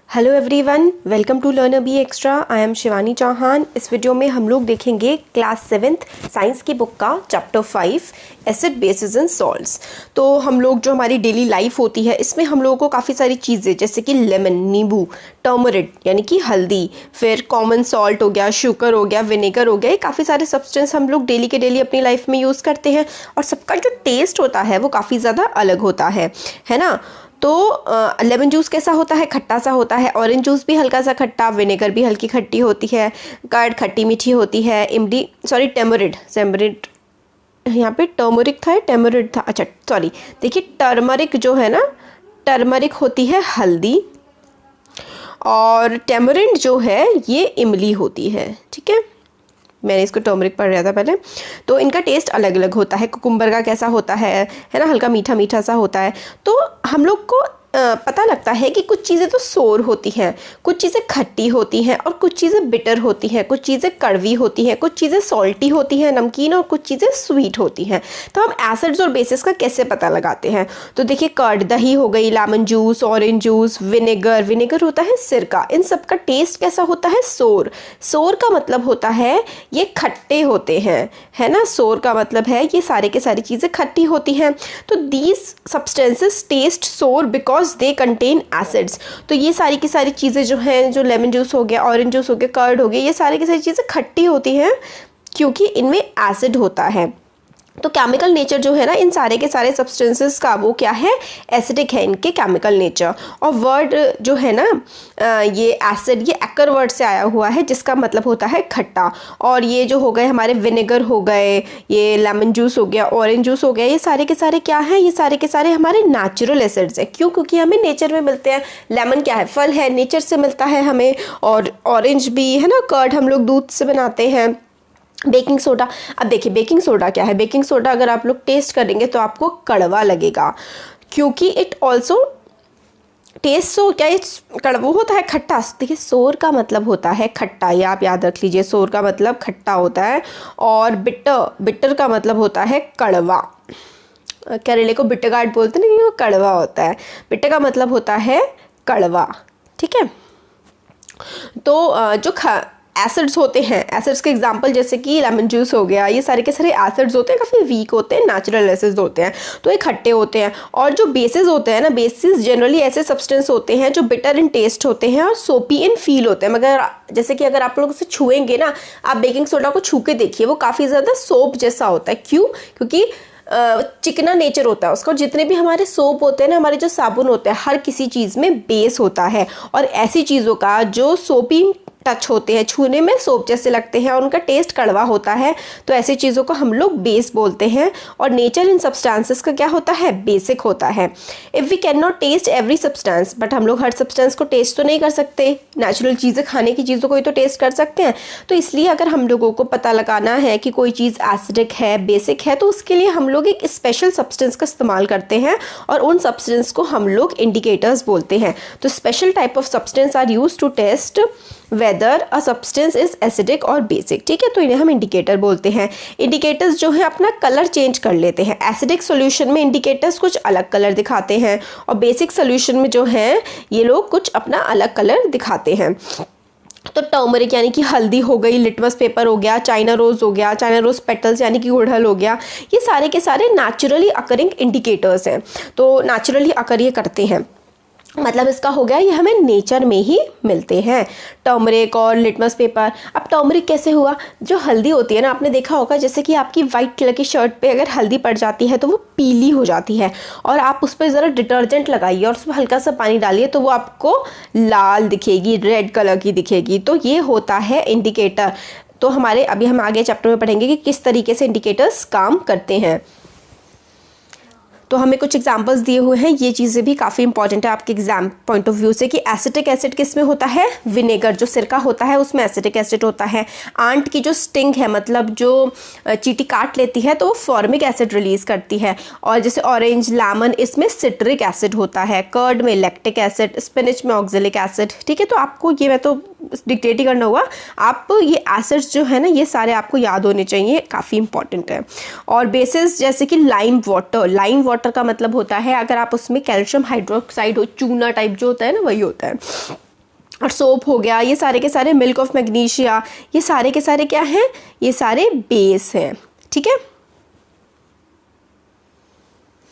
Hello everyone, welcome to learn B extra. I am Shivani Chauhan. इस video में हम लोग देखेंगे क्लास 7th साइंस की बुक का chapter 5 acid bases and salts. तो हम लोग जो हमारी डेली लाइफ होती है इसमें हम लोगों को काफ़ी सारी चीज़ें जैसे कि लेमन नींबू, टर्मरिक यानी कि हल्दी, फिर कॉमन सॉल्ट हो गया, शुगर हो गया, विनेगर हो गया, ये काफ़ी सारे सब्सटेंस हम लोग डेली के डेली अपनी लाइफ में यूज़ करते हैं और सबका जो टेस्ट होता है वो काफ़ी ज़्यादा अलग होता है ना। तो लेमन जूस कैसा होता है? खट्टा सा होता है। ऑरेंज जूस भी हल्का सा खट्टा, विनेगर भी हल्की खट्टी होती है, कर्ड खट्टी मीठी होती है, टेमरिड यहाँ पे टर्मरिक था, टेमरिड था, अच्छा सॉरी, देखिए टर्मरिक जो है ना, टर्मरिक होती है हल्दी और टेमरिंड जो है ये इमली होती है। ठीक है, मैंने इसको टर्मरिक पढ़ रहा था पहले। तो इनका टेस्ट अलग अलग होता है। कुकुम्बर का कैसा होता है ना, हल्का मीठा मीठा सा होता है। तो हम लोग को पता लगता है कि कुछ चीज़ें तो सोर होती हैं, कुछ चीज़ें खट्टी होती हैं और कुछ चीज़ें बिटर होती हैं, कुछ चीज़ें कड़वी होती हैं, कुछ चीज़ें सॉल्टी होती हैं नमकीन, और कुछ चीज़ें स्वीट होती हैं। तो हम एसिड्स और बेसिस का कैसे पता लगाते हैं? तो देखिए कर्ड, दही हो गई, lemon juice, orange juice, vinegar होता है सिरका, इन सब का टेस्ट कैसा होता है? सोर। सोर का मतलब होता है ये खट्टे होते हैं, है ना। सोर का मतलब है ये सारे के सारी चीज़ें खट्टी होती हैं। तो दीज सब्सटेंसेस टेस्ट सोर बिकॉज दे कंटेन एसिड्स। तो ये सारी की सारी चीज़ें जो हैं, जो लेमन जूस हो गया, ऑरेंज जूस हो गया, कर्ड हो गया, ये सारी की सारी चीज़ें खट्टी होती हैं क्योंकि इनमें एसिड होता है। तो केमिकल नेचर जो है ना इन सारे के सारे सब्सटेंसेस का, वो क्या है? एसिडिक है इनके केमिकल नेचर। और वर्ड जो है ना ये एसिड, ये एक्कर वर्ड से आया हुआ है जिसका मतलब होता है खट्टा। और ये जो हो गए हमारे विनेगर हो गए, ये लेमन जूस हो गया, ऑरेंज जूस हो गया, ये सारे के सारे क्या हैं? ये सारे के सारे हमारे नेचुरल एसिड्स है। क्यों? क्योंकि हमें नेचर में मिलते हैं। लेमन क्या है? फल है, नेचर से मिलता है हमें। और ऑरेंज भी है ना, कर्ड हम लोग दूध से बनाते हैं। बेकिंग सोडा, अब देखिए बेकिंग सोडा क्या है? बेकिंग सोडा अगर आप लोग टेस्ट करेंगे तो आपको कड़वा लगेगा क्योंकि इट ऑल्सो टेस्ट सो क्या कड़वा होता है, खट्टा। देखिए सोर का मतलब होता है खट्टा, ये आप याद रख लीजिए। सोर का मतलब खट्टा होता है। और बिटर का मतलब होता है कड़वा। केरले को बिटर गार्ड बोलते हैं ना, वो कड़वा होता है। बिटर का मतलब होता है कड़वा। ठीक है, तो जो एसिड्स होते हैं, एसिड्स के एग्जांपल जैसे कि लेमन जूस हो गया, ये सारे के सारे एसिड्स होते हैं, काफ़ी वीक होते हैं, नेचुरल एसिड्स होते हैं, तो ये खट्टे होते हैं। और जो बेसिस होते हैं ना, बेसिस जनरली ऐसे सब्सटेंस होते हैं जो बिटर इन टेस्ट होते हैं और सोपी इन फील होते हैं। मगर जैसे कि अगर आप लोग उसे छुएंगे ना, आप बेकिंग सोडा को छू के देखिए, वो काफ़ी ज़्यादा सोप जैसा होता है। क्यों? क्योंकि चिकना नेचर होता है उसका। जितने भी हमारे सोप होते हैं ना, हमारे जो साबुन होते हैं, हर किसी चीज़ में बेस होता है। और ऐसी चीज़ों का जो सोपी टच होते हैं, छूने में सोप जैसे लगते हैं और उनका टेस्ट कड़वा होता है, तो ऐसी चीज़ों को हम लोग बेस बोलते हैं। और नेचर इन सब्सटेंसेस का क्या होता है? बेसिक होता है। If we can not test every substance, but हम लोग हर सब्सटेंस को टेस्ट तो नहीं कर सकते। नेचुरल चीज़ें, खाने की चीज़ों को ही तो टेस्ट कर सकते हैं। तो इसलिए अगर हम लोगों को पता लगाना है कि कोई चीज़ एसिडिक है, बेसिक है, तो उसके लिए हम लोग एक स्पेशल सब्सटेंस का इस्तेमाल करते हैं और उन सब्सटेंस को हम लोग इंडिकेटर्स बोलते हैं। तो special type of substance are use to test whether a substance is acidic और बेसिक। ठीक है, तो इन्हें हम इंडिकेटर बोलते हैं। इंडिकेटर्स जो है अपना कलर चेंज कर लेते हैं। एसिडिक सॉल्यूशन में इंडिकेटर्स कुछ अलग कलर दिखाते हैं और बेसिक सॉल्यूशन में जो है ये लोग कुछ अपना अलग कलर दिखाते हैं। तो टर्मरिक यानी कि हल्दी हो गई, लिटमस पेपर हो गया, चाइना रोज हो गया, चाइना रोज पेटल्स यानी कि गुड़हल हो गया, ये सारे के सारे नेचुरली अकरिंग इंडिकेटर्स हैं। तो नेचुरली अकर ये करते हैं, मतलब इसका हो गया ये हमें नेचर में ही मिलते हैं, टर्मरिक और लिटमस पेपर। अब टर्मरिक कैसे हुआ? जो हल्दी होती है ना, आपने देखा होगा जैसे कि आपकी वाइट कलर की शर्ट पे अगर हल्दी पड़ जाती है तो वो पीली हो जाती है, और आप उस पर ज़रा डिटर्जेंट लगाइए और उसमें हल्का सा पानी डालिए तो वो आपको लाल दिखेगी, रेड कलर की दिखेगी। तो ये होता है इंडिकेटर। तो हमारे अभी हम आगे चैप्टर में पढ़ेंगे कि किस तरीके से इंडिकेटर्स काम करते हैं। तो हमें कुछ एग्जांपल्स दिए हुए हैं, ये चीज़ें भी काफ़ी इंपॉर्टेंट है आपके एग्जाम पॉइंट ऑफ व्यू से, कि एसिटिक एसिड किस में होता है? विनेगर, जो सिरका होता है उसमें एसिटिक एसिड होता है। आंट की जो स्टिंग है, मतलब जो चींटी काट लेती है तो वो फॉर्मिक एसिड रिलीज करती है। और जैसे ऑरेंज, लेमन, इसमें सिट्रिक एसिड होता है। कर्ड में लैक्टिक एसिड, स्पिनच में ऑक्जेलिक एसिड। ठीक है, तो आपको ये, मैं तो डिक्टेट ही करना होगा, आप ये एसिड्स जो है ना ये सारे आपको याद होने चाहिए, काफ़ी इंपॉर्टेंट है। और बेसिस जैसे कि लाइम वाटर का मतलब होता है अगर आप उसमें कैल्शियम हाइड्रोक्साइड हो, चूना टाइप जो होता है ना, वही होता है। और सोप हो गया, ये सारे के सारे मिल्क ऑफ मैग्नीशिया, ये सारे के सारे क्या हैं, ये सारे बेस हैं। ठीक है,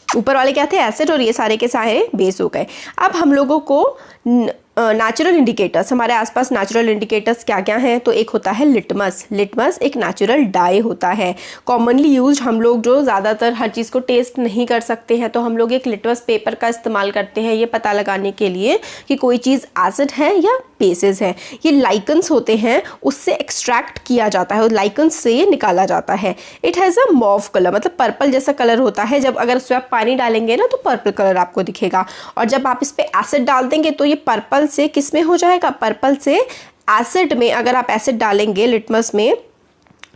ऊपर वाले क्या थे, एसिड, और ये सारे के सारे बेस हो गए। अब हम लोगों को नेचुरल इंडिकेटर्स, हमारे आसपास नेचुरल इंडिकेटर्स क्या क्या हैं, तो एक होता है लिटमस। लिटमस एक नेचुरल डाई होता है, कॉमनली यूज। हम लोग जो ज़्यादातर हर चीज़ को टेस्ट नहीं कर सकते हैं तो हम लोग एक लिटमस पेपर का इस्तेमाल करते हैं ये पता लगाने के लिए कि कोई चीज़ एसिड है या बेसिस है। ये लाइकन्स होते हैं, उससे एक्सट्रैक्ट किया जाता है, लाइकन्स से ये निकाला जाता है। It has a mauve colour, मतलब पर्पल जैसा कलर होता है। जब अगर उसमें आप पानी डालेंगे ना तो पर्पल कलर आपको दिखेगा, और जब आप इस पर एसिड डाल देंगे तो ये पर्पल से किस में हो जाएगा, पर्पल से एसिड में। अगर आप एसिड डालेंगे लिटमस में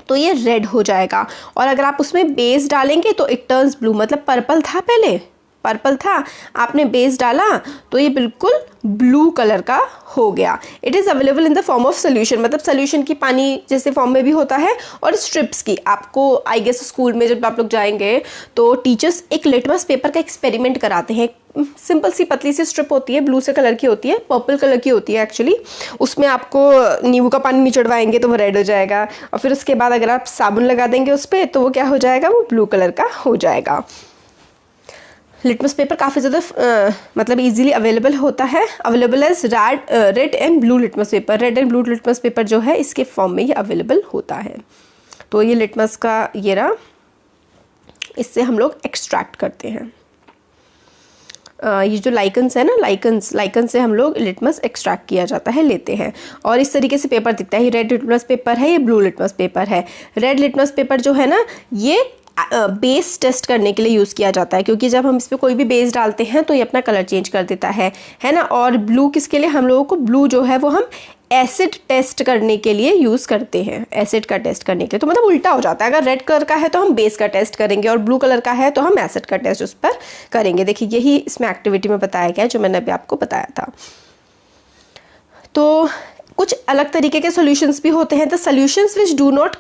तो ये रेड हो जाएगा, और अगर आप उसमें बेस डालेंगे तो इट टर्न्स ब्लू। मतलब पर्पल था, पहले पर्पल था, आपने बेस डाला तो ये बिल्कुल ब्लू कलर का हो गया। It is available in the form of solution, मतलब सोल्यूशन की पानी जैसे फॉर्म में भी होता है, और स्ट्रिप्स की। आपको आई गेस स्कूल में जब आप लोग जाएंगे तो टीचर्स एक लिटमस पेपर का एक्सपेरिमेंट कराते हैं। सिंपल सी पतली सी स्ट्रिप होती है, ब्लू से कलर की होती है, पर्पल कलर की होती है एक्चुअली। उसमें आपको नींबू का पानी निचड़वाएंगे तो वो रेड हो जाएगा, और फिर उसके बाद अगर आप साबुन लगा देंगे उस पर तो वो क्या हो जाएगा, वो ब्लू कलर का हो जाएगा। लिटमस पेपर काफ़ी ज़्यादा मतलब इजीली अवेलेबल होता है। Available as red and blue litmus paper. Red and blue litmus paper जो है इसके फॉर्म में ये अवेलेबल होता है। तो ये लिटमस का ये रहा, इससे हम लोग एक्सट्रैक्ट करते हैं। ये जो लाइकन्स है ना, लाइकन से हम लोग लिटमस एक्सट्रैक्ट किया जाता है, लेते हैं, और इस तरीके से पेपर दिखता है। ये रेड लिटमस पेपर है, ये ब्लू लिटमस पेपर है। रेड लिटमस पेपर जो है ना, ये बेस टेस्ट करने के लिए यूज़ किया जाता है, क्योंकि जब हम इस पर कोई भी बेस डालते हैं तो ये अपना कलर चेंज कर देता है ना। और ब्लू किसके लिए, हम लोगों को ब्लू जो है वो हम एसिड टेस्ट करने के लिए यूज़ करते हैं, एसिड का टेस्ट करने के लिए। तो मतलब उल्टा हो जाता है, अगर रेड कलर का है तो हम बेस का टेस्ट करेंगे, और ब्लू कलर का है तो हम एसिड का टेस्ट उस पर करेंगे। देखिए यही इसमें एक्टिविटी में बताया गया है जो मैंने अभी आपको बताया था। तो कुछ अलग तरीके के सॉल्यूशंस भी होते हैं। The solutions which do not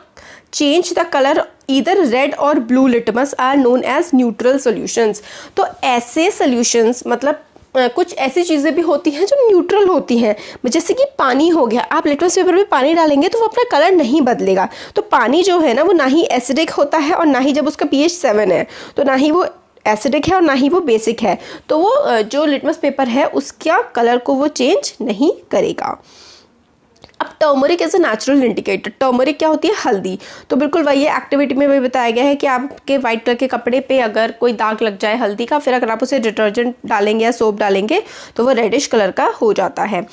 change the colour either red और blue litmus are known as neutral solutions. तो ऐसे सॉल्यूशंस मतलब कुछ ऐसी चीज़ें भी होती हैं जो न्यूट्रल होती हैं, जैसे कि पानी हो गया। आप लिटमस पेपर में पानी डालेंगे तो वो अपना कलर नहीं बदलेगा। तो पानी जो है ना, वो ना ही एसिडिक होता है, और ना ही जब उसका pH 7 है तो ना ही वो एसिडिक है और ना ही वो बेसिक है। तो वो जो लिटमस पेपर है उसका कलर को वो चेंज नहीं करेगा। अब turmeric as a natural indicator. Turmeric क्या होती है, हल्दी। तो बिल्कुल वही एक्टिविटी में भी बताया गया है कि आपके वाइट कलर के कपड़े पे अगर कोई दाग लग जाए हल्दी का, फिर अगर आप उसे डिटर्जेंट डालेंगे या सोप डालेंगे तो वो रेडिश कलर का हो जाता है।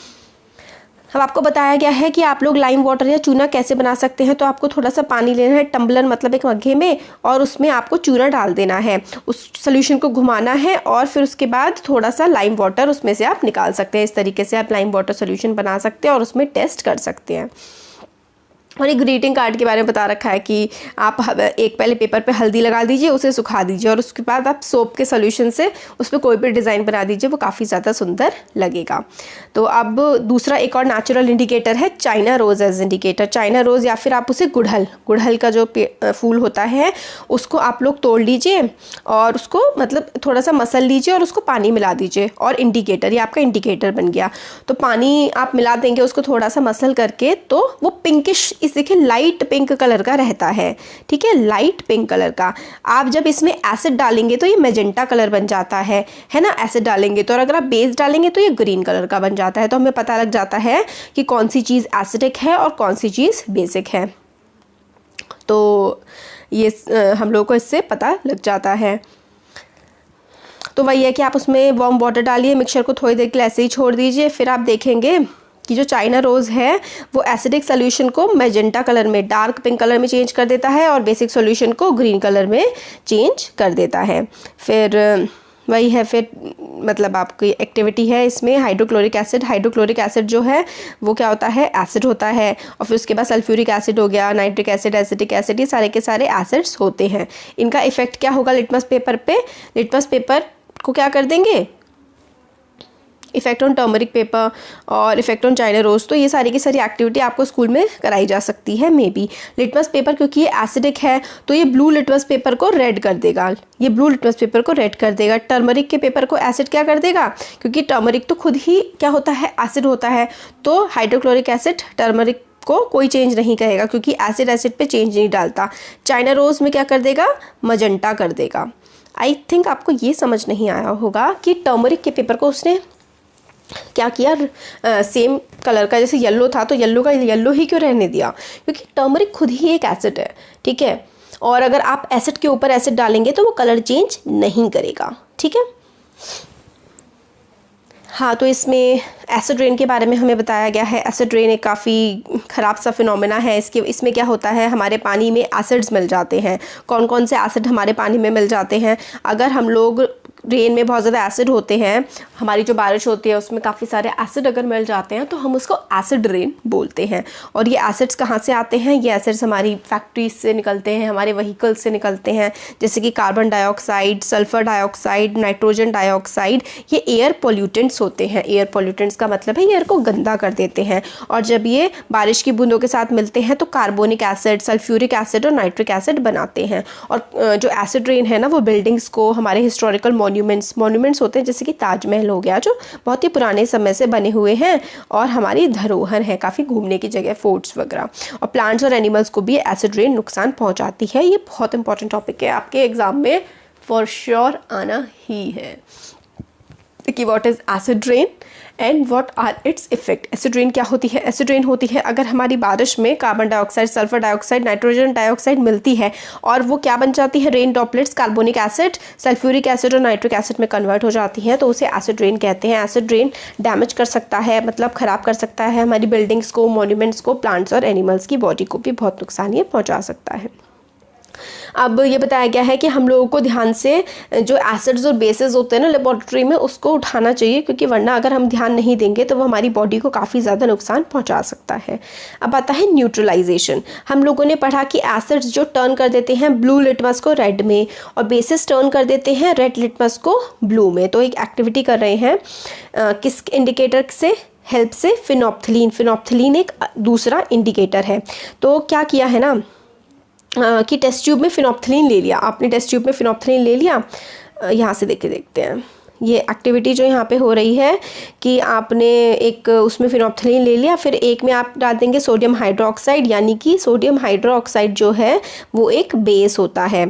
अब आपको बताया गया है कि आप लोग लाइम वाटर या चूना कैसे बना सकते हैं। तो आपको थोड़ा सा पानी लेना है, टम्बलर मतलब एक मग्गे में, और उसमें आपको चूना डाल देना है, उस सोल्यूशन को घुमाना है, और फिर उसके बाद थोड़ा सा लाइम वाटर उसमें से आप निकाल सकते हैं। इस तरीके से आप लाइम वाटर सोल्यूशन बना सकते हैं और उसमें टेस्ट कर सकते हैं। और एक ग्रीटिंग कार्ड के बारे में बता रखा है कि आप एक पहले पेपर पे हल्दी लगा दीजिए, उसे सुखा दीजिए, और उसके बाद आप सोप के सोल्यूशन से उस पर कोई भी डिज़ाइन बना दीजिए, वो काफ़ी ज़्यादा सुंदर लगेगा। तो अब दूसरा एक और नेचुरल इंडिकेटर है China rose as indicator. China rose या फिर आप उसे गुड़हल का जो फूल होता है उसको आप लोग तोड़ लीजिए और उसको मतलब थोड़ा सा मसल लीजिए और उसको पानी मिला दीजिए, और इंडिकेटर, ये आपका इंडिकेटर बन गया। तो पानी आप मिला देंगे उसको थोड़ा सा मसल करके, तो वो पिंकिश, इस देखिए लाइट पिंक कलर का रहता है। ठीक है, लाइट पिंक कलर का। आप जब इसमें एसिड डालेंगे तो ये मैजेंटा कलर बन जाता है ना, एसिड डालेंगे तो। और अगर आप बेस डालेंगे तो ये ग्रीन कलर का बन जाता है। तो हमें पता लग जाता है कि कौन सी चीज़ एसिडिक है और कौन सी चीज़ बेसिक है। तो ये हम लोगों को इससे पता लग जाता है। तो वही है कि आप उसमें वार्म वाटर डालिए, मिक्सचर को थोड़ी देर के लिए ऐसे ही छोड़ दीजिए, फिर आप देखेंगे कि जो चाइना रोज़ है वो एसिडिक सोल्यूशन को मैजेंटा कलर में, डार्क पिंक कलर में चेंज कर देता है, और बेसिक सोल्यूशन को ग्रीन कलर में चेंज कर देता है। फिर वही है, फिर मतलब आपकी एक्टिविटी है इसमें हाइड्रोक्लोरिक एसिड। हाइड्रोक्लोरिक एसिड जो है वो क्या होता है, एसिड होता है, और फिर उसके बाद सल्फ्यूरिक एसिड हो गया, नाइट्रिक एसिड, एसिटिक एसिड, ये सारे के सारे एसिड्स होते हैं। इनका इफेक्ट क्या होगा लिटमस पेपर पे, लिटमस पेपर को क्या कर देंगे, इफेक्ट ऑन टर्मरिक पेपर और इफेक्ट ऑन चाइना रोज। तो ये सारी की सारी एक्टिविटी आपको स्कूल में कराई जा सकती है मे बी। लिटमस पेपर, क्योंकि ये एसिडिक है तो ये ब्लू लिटमस पेपर को रेड कर देगा, ये ब्लू लिटमस पेपर को रेड कर देगा। टर्मरिक के पेपर को एसिड क्या कर देगा, क्योंकि टर्मरिक तो खुद ही क्या होता है, एसिड होता है, तो हाइड्रोक्लोरिक एसिड टर्मरिक को कोई चेंज नहीं करेगा, क्योंकि एसिड एसिड पे चेंज नहीं डालता। चाइना रोज में क्या कर देगा, मजेंटा कर देगा। आई थिंक आपको ये समझ नहीं आया होगा कि टर्मरिक के पेपर को उसने क्या किया, सेम कलर का जैसे येलो था तो येलो का येलो ही क्यों रहने दिया, क्योंकि टर्मरिक खुद ही एक एसिड है, ठीक है। और अगर आप एसिड के ऊपर एसिड डालेंगे तो वो कलर चेंज नहीं करेगा, ठीक है। हाँ, तो इसमें एसिड रेन के बारे में हमें बताया गया है। एसिड रेन एक काफ़ी ख़राब सा फिनोमेना है। इसमें क्या होता है, हमारे पानी में एसिड्स मिल जाते हैं। कौन कौन से एसिड हमारे पानी में मिल जाते हैं, अगर हम लोग रेन में बहुत ज़्यादा एसिड होते हैं, हमारी जो बारिश होती है उसमें काफ़ी सारे एसिड अगर मिल जाते हैं तो हम उसको एसिड रेन बोलते हैं। और ये एसिड्स कहाँ से आते हैं, ये एसिड्स हमारी फैक्ट्रीज से निकलते हैं, हमारे व्हीकल्स से निकलते हैं, जैसे कि carbon dioxide, sulphur dioxide, nitrogen dioxide. ये एयर पोल्यूटेंट्स होते हैं। एयर पोल्यूटेंट्स का मतलब है एयर को गंदा कर देते हैं। और जब ये बारिश की बूंदों के साथ मिलते हैं तो कार्बोनिक एसिड, सल्फ्यूरिक एसिड और नाइट्रिक एसिड बनाते हैं। और जो एसिड रेन है ना, वो बिल्डिंग्स को, हमारे हिस्टोरिकल मॉन्यूमेंट्स होते हैं, जैसे कि ताजमहल हो गया, जो बहुत ही पुराने समय से बने हुए हैं और हमारी धरोहर है, काफ़ी घूमने की जगह, फोर्ट्स वगैरह। और प्लांट्स और एनिमल्स को भी एसिड रेन नुकसान पहुंचाती है। ये बहुत इंपॉर्टेंट टॉपिक है, आपके एग्जाम में फॉर श्योर आना ही है कि what is acid rain and what are its effect. Acid rain क्या होती है, एसिड रेन होती है अगर हमारी बारिश में carbon dioxide, sulphur dioxide, nitrogen dioxide मिलती है और वो क्या बन जाती है, rain droplets carbonic acid, sulphuric acid और नाइट्रिक एसिड में कन्वर्ट हो जाती हैं, तो उसे एसिड रेन कहते हैं। एसिड रेन डैमेज कर सकता है, मतलब ख़राब कर सकता है हमारी बिल्डिंग्स को, मॉन्यूमेंट्स को, प्लांट्स और एनिमल्स की बॉडी को भी बहुत नुकसान ये पहुँचा सकता है। अब ये बताया गया है कि हम लोगों को ध्यान से जो एसिड्स और बेसेस होते हैं ना लेबोरेटरी में, उसको उठाना चाहिए, क्योंकि वरना अगर हम ध्यान नहीं देंगे तो वो हमारी बॉडी को काफ़ी ज़्यादा नुकसान पहुंचा सकता है। अब आता है न्यूट्रलाइजेशन। हम लोगों ने पढ़ा कि एसिड्स जो टर्न कर देते हैं ब्लू लिटमस को रेड में और बेसेस टर्न कर देते हैं रेड लिटमस को ब्लू में। तो एक एक्टिविटी कर रहे हैं किस इंडिकेटर से हेल्प से, फिनोप्थलीन। फिनोप्थलीन एक दूसरा इंडिकेटर है। तो क्या किया है ना कि टेस्ट ट्यूब में फिनोप्थलीन ले लिया, आपने टेस्ट ट्यूब में फिनोप्थलीन ले लिया। यहाँ से देखते हैं ये एक्टिविटी जो यहाँ पे हो रही है कि आपने एक उसमें फिनोप्थलीन ले लिया, फिर एक में आप डाल देंगे सोडियम हाइड्रोक्साइड, यानी कि सोडियम हाइड्रोक्साइड जो है वो एक बेस होता है,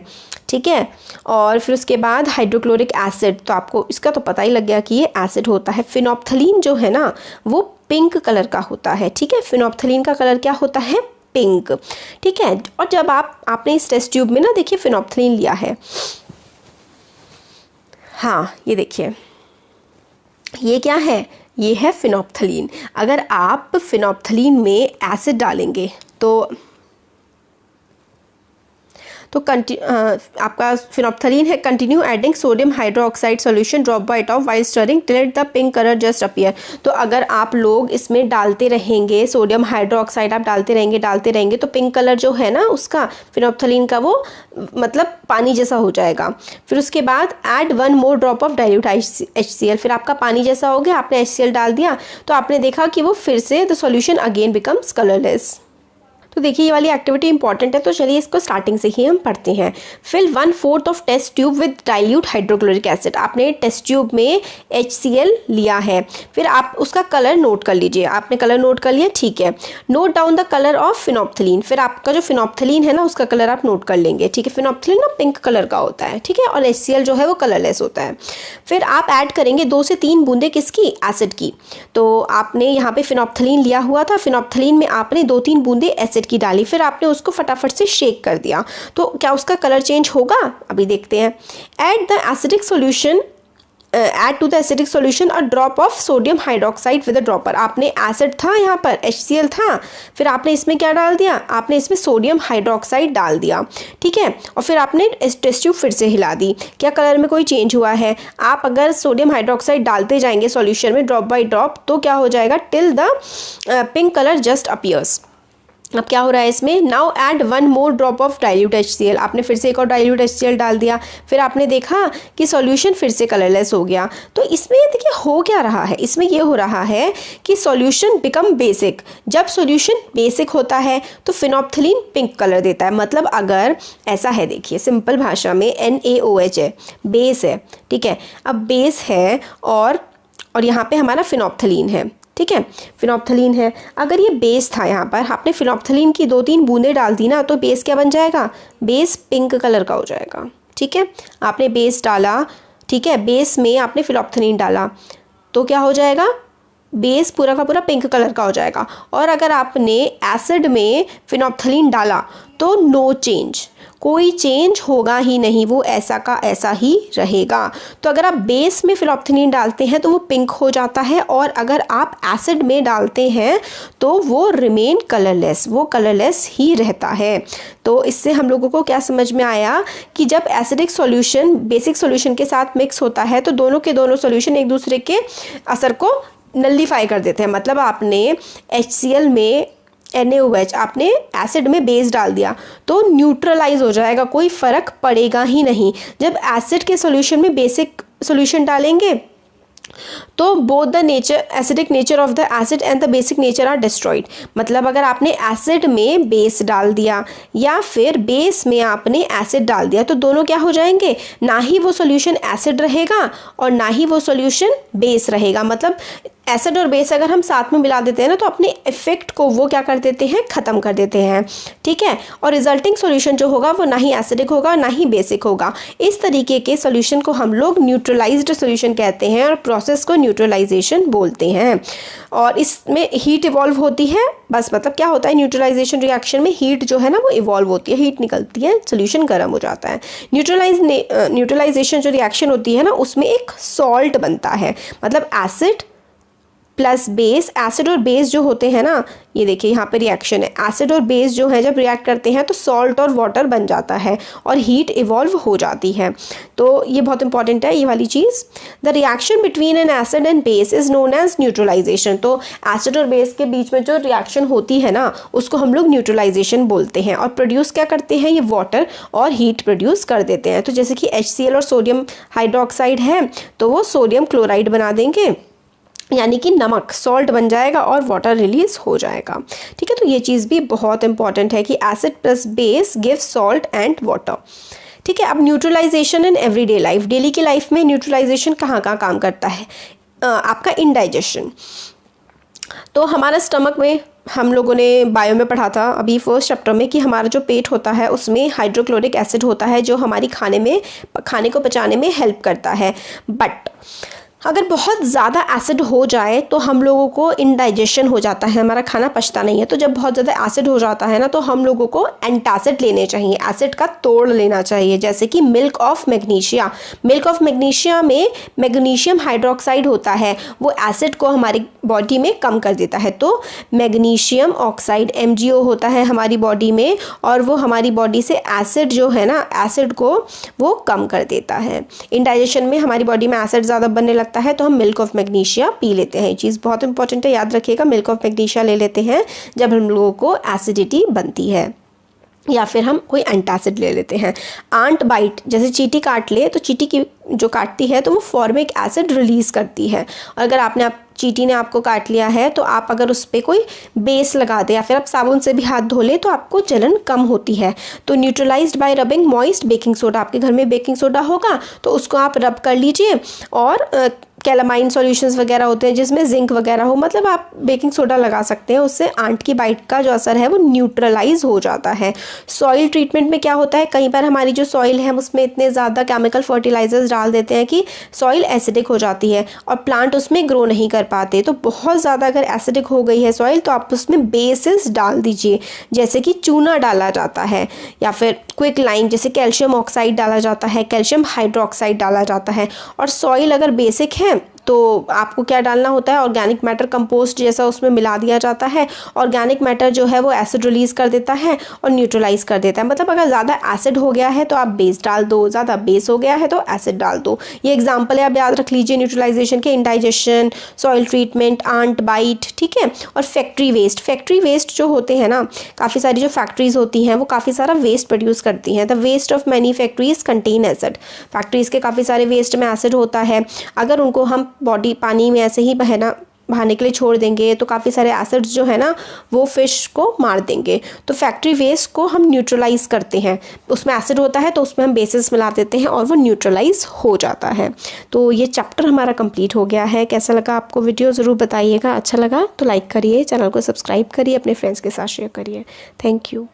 ठीक है। और फिर उसके बाद हाइड्रोक्लोरिक एसिड, तो आपको इसका तो पता ही लग गया कि ये एसिड होता है। फिनोप्थलीन जो है ना वो पिंक कलर का होता है, ठीक है। फिनोप्थलीन का कलर क्या होता है, पिंक, ठीक है। और जब आपने इस टेस्ट ट्यूब में ना देखिए फिनोप्थलीन लिया है, हाँ ये देखिए ये क्या है, ये है फिनोप्थलीन। अगर आप फिनोप्थलीन में एसिड डालेंगे तो आपका फिनोप्थलीन है, continue adding sodium hydroxide solution drop by top while stirring till the pink colour just appear. तो अगर आप लोग इसमें डालते रहेंगे, सोडियम हाइड्रोक्साइड आप डालते रहेंगे तो पिंक कलर जो है ना उसका फिनोप्थलीन का वो मतलब पानी जैसा हो जाएगा। फिर उसके बाद add 1 more drop of dilute HCl। फिर आपका पानी जैसा हो गया, आपने HCl डाल दिया तो आपने देखा कि वो फिर से the solution again becomes colourless. तो देखिए ये वाली एक्टिविटी इंपॉर्टेंट है, तो चलिए इसको स्टार्टिंग से ही हम पढ़ते हैं। Fill 1/4 of test tube with dilute hydrochloric acid. आपने टेस्ट ट्यूब में HCl लिया है, फिर आप उसका कलर नोट कर लीजिए। आपने कलर नोट कर लिया, ठीक है। Note down the colour of phenolphthalein. फिर आपका जो फिनोप्थलीन है ना उसका कलर आप नोट कर लेंगे, ठीक है। फिनोप्थलीन ना पिंक कलर का होता है, ठीक है, और HCl जो है वो कलरलेस होता है। फिर आप ऐड करेंगे 2 से 3 बूंदे किसकी, एसिड की। तो आपने यहाँ पे फिनोप्थलीन लिया हुआ था, फिनोप्थलीन में आपने 2-3 बूंदे एसिड की डाली, फिर आपने उसको फटाफट से शेक कर दिया, तो क्या उसका कलर चेंज होगा, अभी देखते हैं। Add the acidic solution, add to the acidic solution a drop of sodium hydroxide with a dropper. आपने एसिड था यहाँ पर, HCl था, फिर आपने इसमें क्या डाल दिया, आपने इसमें सोडियम हाइड्रोक्साइड डाल दिया, ठीक है। और फिर आपने टेस्ट ट्यूब फिर से हिला दी, क्या कलर में कोई चेंज हुआ है। आप अगर सोडियम हाइड्रोक्साइड डालते जाएंगे सॉल्यूशन में ड्रॉप बाय ड्रॉप तो क्या हो जाएगा, till the pink colour just appears. अब क्या हो रहा है इसमें, now add 1 more drop of dilute HCl, आपने फिर से एक और डाइल्यूट HCl डाल दिया, फिर आपने देखा कि सॉल्यूशन फिर से कलरलेस हो गया। तो इसमें देखिए हो क्या रहा है, इसमें ये हो रहा है कि सॉल्यूशन बिकम बेसिक। जब सॉल्यूशन बेसिक होता है तो फिनोप्थलीन पिंक कलर देता है। मतलब अगर ऐसा है, देखिए सिंपल भाषा में NaOH है, बेस है, ठीक है। अब बेस है और यहाँ पे हमारा फिनोप्थलीन है, ठीक है, फिनोप्थलीन है। अगर ये बेस था, यहाँ पर आपने फिनोप्थलीन की 2-3 बूंदें डाल दी ना, तो बेस क्या बन जाएगा, बेस पिंक कलर का हो जाएगा, ठीक है। आपने बेस डाला, ठीक है, बेस में आपने फिनोप्थलीन डाला तो क्या हो जाएगा, बेस पूरा का पूरा पिंक कलर का हो जाएगा। और अगर आपने एसिड में फिनोप्थलीन डाला तो नो चेंज, कोई चेंज होगा ही नहीं, वो ऐसा का ऐसा ही रहेगा। तो अगर आप बेस में फिनोप्थलीन डालते हैं तो वो पिंक हो जाता है, और अगर आप एसिड में डालते हैं तो वो रिमेन कलरलेस, वो कलरलेस ही रहता है। तो इससे हम लोगों को क्या समझ में आया कि जब एसिडिक सॉल्यूशन बेसिक सॉल्यूशन के साथ मिक्स होता है तो दोनों के दोनों सॉल्यूशन एक दूसरे के असर को नलिफाई कर देते हैं। मतलब आपने HCl में NaOH आपने एसिड में बेस डाल दिया तो न्यूट्रलाइज हो जाएगा, कोई फ़र्क पड़ेगा ही नहीं। जब एसिड के सॉल्यूशन में बेसिक सॉल्यूशन डालेंगे तो both the nature acidic nature of the acid and the basic nature are destroyed. मतलब अगर आपने एसिड में बेस डाल दिया या फिर बेस में आपने एसिड डाल दिया तो दोनों क्या हो जाएंगे, ना ही वो सॉल्यूशन एसिड रहेगा और ना ही वो सॉल्यूशन बेस रहेगा। मतलब एसिड और बेस अगर हम साथ में मिला देते हैं ना तो अपने इफेक्ट को वो क्या कर देते हैं, ख़त्म कर देते हैं, ठीक है। और रिजल्टिंग सॉल्यूशन जो होगा वो ना ही एसिडिक होगा ना ही बेसिक होगा। इस तरीके के सॉल्यूशन को हम लोग न्यूट्रलाइज्ड सॉल्यूशन कहते हैं और प्रोसेस को न्यूट्रलाइजेशन बोलते हैं। और इसमें हीट इवॉल्व होती है, बस मतलब क्या होता है, न्यूट्रलाइजेशन रिएक्शन में हीट जो है ना वो इवॉल्व होती है, हीट निकलती है, सॉल्यूशन गर्म हो जाता है। न्यूट्रलाइजेशन जो रिएक्शन होती है ना उसमें एक सॉल्ट बनता है। मतलब एसिड प्लस बेस, एसिड और बेस जो होते हैं ना, ये देखिए यहाँ पे रिएक्शन है, एसिड और बेस जो है जब रिएक्ट करते हैं तो सॉल्ट और वाटर बन जाता है और हीट इवॉल्व हो जाती है। तो ये बहुत इंपॉर्टेंट है ये वाली चीज़। The reaction between an acid and base is known as neutralisation. तो एसिड और बेस के बीच में जो रिएक्शन होती है ना उसको हम लोग न्यूट्रलाइजेशन बोलते हैं। और प्रोड्यूस क्या करते हैं, ये वाटर और हीट प्रोड्यूस कर देते हैं। तो जैसे कि HCl और सोडियम हाइड्रोक्साइड है तो वो सोडियम क्लोराइड बना देंगे, यानी कि नमक, सॉल्ट बन जाएगा और वाटर रिलीज हो जाएगा, ठीक है। तो ये चीज़ भी बहुत इंपॉर्टेंट है कि acid plus base give salt and water, ठीक है। अब neutralization in everyday life, daily की लाइफ में न्यूट्रलाइजेशन कहाँ कहाँ काम करता है, आपका इंडाइजेशन। तो हमारा स्टमक में हम लोगों ने बायो में पढ़ा था अभी फर्स्ट चैप्टर में कि हमारा जो पेट होता है उसमें हाइड्रोक्लोरिक एसिड होता है जो हमारी खाने को पचाने में हेल्प करता है। बट अगर बहुत ज़्यादा एसिड हो जाए तो हम लोगों को इंडाइजेशन हो जाता है, हमारा खाना पचता नहीं है। तो जब बहुत ज़्यादा एसिड हो जाता है ना तो हम लोगों को एंटासिड लेने चाहिए, एसिड का तोड़ लेना चाहिए। जैसे कि milk of magnesia, milk of magnesia में मैग्नीशियम हाइड्रोक्साइड होता है, वो एसिड को हमारी बॉडी में कम कर देता है। तो मैग्नीशियम ऑक्साइड MgO होता है हमारी बॉडी में और वो हमारी बॉडी से एसिड जो है ना, एसिड को वो कम कर देता है। इंडाइजेशन में हमारी बॉडी में एसिड ज़्यादा बनने लगता है तो हम मिल्क ऑफ मैग्नीशिया पी लेते हैं। ये चीज़ बहुत इंपॉर्टेंट है, याद रखिएगा। मिल्क ऑफ मैग्नीशिया ले लेते हैं जब हम लोगों को एसिडिटी बनती है, या फिर हम कोई एंटासिड ले लेते हैं। आंट बाइट, जैसे चींटी काट ले तो चींटी की जो काटती है तो वो फॉर्मिक एसिड रिलीज़ करती है। और अगर चींटी ने आपको काट लिया है तो आप अगर उस पर कोई बेस लगा दें या फिर आप साबुन से भी हाथ धो लें तो आपको जलन कम होती है। तो neutralised bye rubbing moist baking soda, आपके घर में बेकिंग सोडा होगा तो उसको आप रब कर लीजिए। और कैलामाइन सॉल्यूशंस वगैरह होते हैं जिसमें जिंक वगैरह हो, मतलब आप बेकिंग सोडा लगा सकते हैं, उससे आंट की बाइट का जो असर है वो न्यूट्रलाइज हो जाता है। सॉइल ट्रीटमेंट में क्या होता है, कई बार हमारी जो सॉइल है उसमें इतने ज़्यादा केमिकल फर्टिलाइजर्स डाल देते हैं कि सॉइल एसिडिक हो जाती है और प्लांट उसमें ग्रो नहीं कर पाते। तो बहुत ज़्यादा अगर एसिडिक हो गई है सॉइल तो आप उसमें बेसिस डाल दीजिए, जैसे कि चूना डाला जाता है या फिर क्विक लाइम, जैसे कैल्शियम ऑक्साइड डाला जाता है, कैल्शियम हाइड्रोक्साइड डाला जाता है। और सॉइल अगर बेसिक है तो आपको क्या डालना होता है, ऑर्गेनिक मैटर कंपोस्ट जैसा उसमें मिला दिया जाता है। ऑर्गेनिक मैटर जो है वो एसिड रिलीज कर देता है और न्यूट्रलाइज कर देता है। मतलब अगर ज़्यादा एसिड हो गया है तो आप बेस डाल दो, ज़्यादा बेस हो गया है तो एसिड डाल दो। ये एग्जाम्पल है, आप याद रख लीजिए न्यूट्रलाइजेशन के, indigestion, soil treatment, ant bite, ठीक है। और फैक्ट्री वेस्ट, फैक्ट्री वेस्ट जो होते हैं ना, काफ़ी सारी जो फैक्ट्रीज होती हैं वो काफ़ी सारा वेस्ट प्रोड्यूस करती हैं। The waste of many factories contain acid, factories के काफ़ी सारे वेस्ट में एसिड होता है। अगर उनको हम बॉडी पानी में ऐसे ही बहाने के लिए छोड़ देंगे तो काफ़ी सारे एसिड्स जो है ना वो फिश को मार देंगे। तो फैक्ट्री वेस्ट को हम न्यूट्रलाइज करते हैं, उसमें एसिड होता है तो उसमें हम बेसिस मिला देते हैं और वो न्यूट्रलाइज हो जाता है। तो ये चैप्टर हमारा कंप्लीट हो गया है। कैसा लगा आपको वीडियो ज़रूर बताइएगा। अच्छा लगा तो लाइक करिए, चैनल को सब्सक्राइब करिए, अपने फ्रेंड्स के साथ शेयर करिए। Thank you.